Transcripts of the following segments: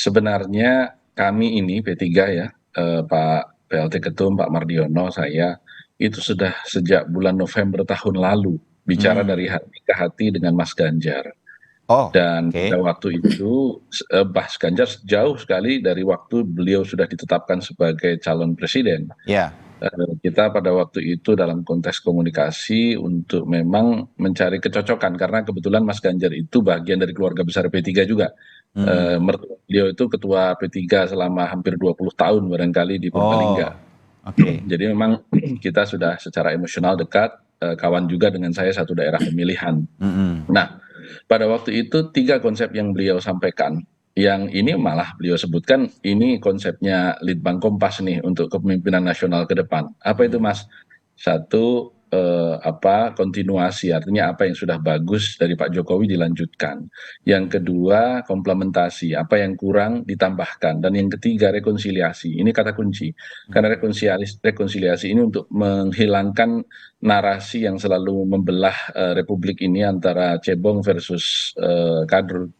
sebenarnya kami ini P3 ya, Pak PLT Ketum, Pak Mardiono, saya, itu sudah sejak bulan November tahun lalu bicara dari Hmm. hati ke hati dengan Mas Ganjar. Oh, Dan pada oke. waktu itu Mas Ganjar jauh sekali dari waktu beliau sudah ditetapkan sebagai calon presiden. Ya. Kita pada waktu itu dalam konteks komunikasi untuk memang mencari kecocokan karena kebetulan Mas Ganjar itu bagian dari keluarga besar P3 juga. Hmm. Mertua beliau itu ketua P3 selama hampir 20 tahun barangkali di Purbalingga. Oh, oke. Jadi memang kita sudah secara emosional dekat, kawan juga dengan saya satu daerah pemilihan. Mm-mm. Nah, pada waktu itu 3 konsep yang beliau sampaikan, yang ini malah beliau sebutkan ini konsepnya Litbang Kompas nih untuk kepemimpinan nasional ke depan. Apa itu Hmm. Mas? Satu, kontinuasi, artinya apa yang sudah bagus dari Pak Jokowi dilanjutkan. Yang kedua, komplementasi, apa yang kurang ditambahkan. Dan yang ketiga, rekonsiliasi. Ini kata kunci. Karena Hmm. rekonsiliasi ini untuk menghilangkan narasi yang selalu membelah republik ini antara cebong versus kadrun.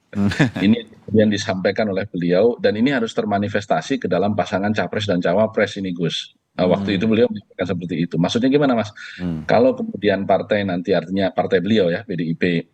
Ini yang disampaikan oleh beliau dan ini harus termanifestasi ke dalam pasangan capres dan cawapres ini Gus. Waktu itu Hmm. beliau menyampaikan seperti itu. Maksudnya gimana Mas? Hmm. Kalau kemudian partai nanti artinya partai beliau ya PDIP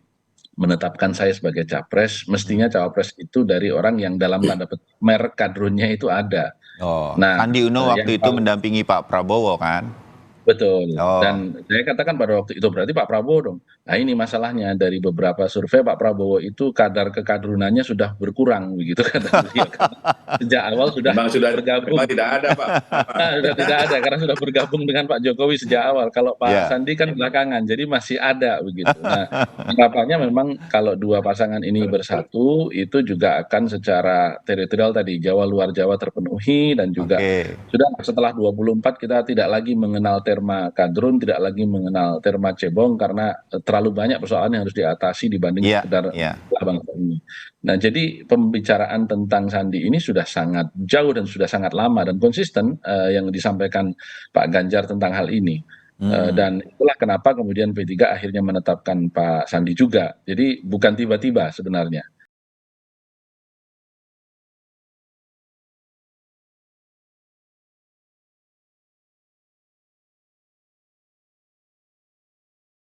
menetapkan saya sebagai capres, mestinya Hmm. cawapres itu dari orang yang dalam tanda petik merek kadrunnya itu ada. Oh, Nah, Sandi Uno yang waktu itu paling mendampingi Pak Prabowo kan? betul, Oh. dan saya katakan pada waktu itu berarti Pak Prabowo dong. Nah ini masalahnya dari beberapa survei Pak Prabowo itu kadar kekadrunannya sudah berkurang begitu kata beliau karena sejak awal sudah Memang bergabung. tidak ada, Pak. Sudah tidak ada karena sudah bergabung dengan Pak Jokowi sejak awal. Kalau Pak Ya. Sandi kan belakangan, jadi masih ada begitu. Nah, harapannya memang kalau dua pasangan ini bersatu, itu juga akan secara teritorial tadi Jawa luar Jawa terpenuhi dan juga Oke. sudah setelah 24 kita tidak lagi mengenal terma kadrun, tidak lagi mengenal terma cebong karena terlalu banyak persoalan yang harus diatasi dibanding Iya, sekedar iya. bangsa ini. Nah, jadi pembicaraan tentang Sandi ini sudah sangat jauh dan sudah sangat lama dan konsisten yang disampaikan Pak Ganjar tentang hal ini. Hmm. Dan itulah kenapa kemudian P3 akhirnya menetapkan Pak Sandi juga. Jadi bukan tiba-tiba sebenarnya.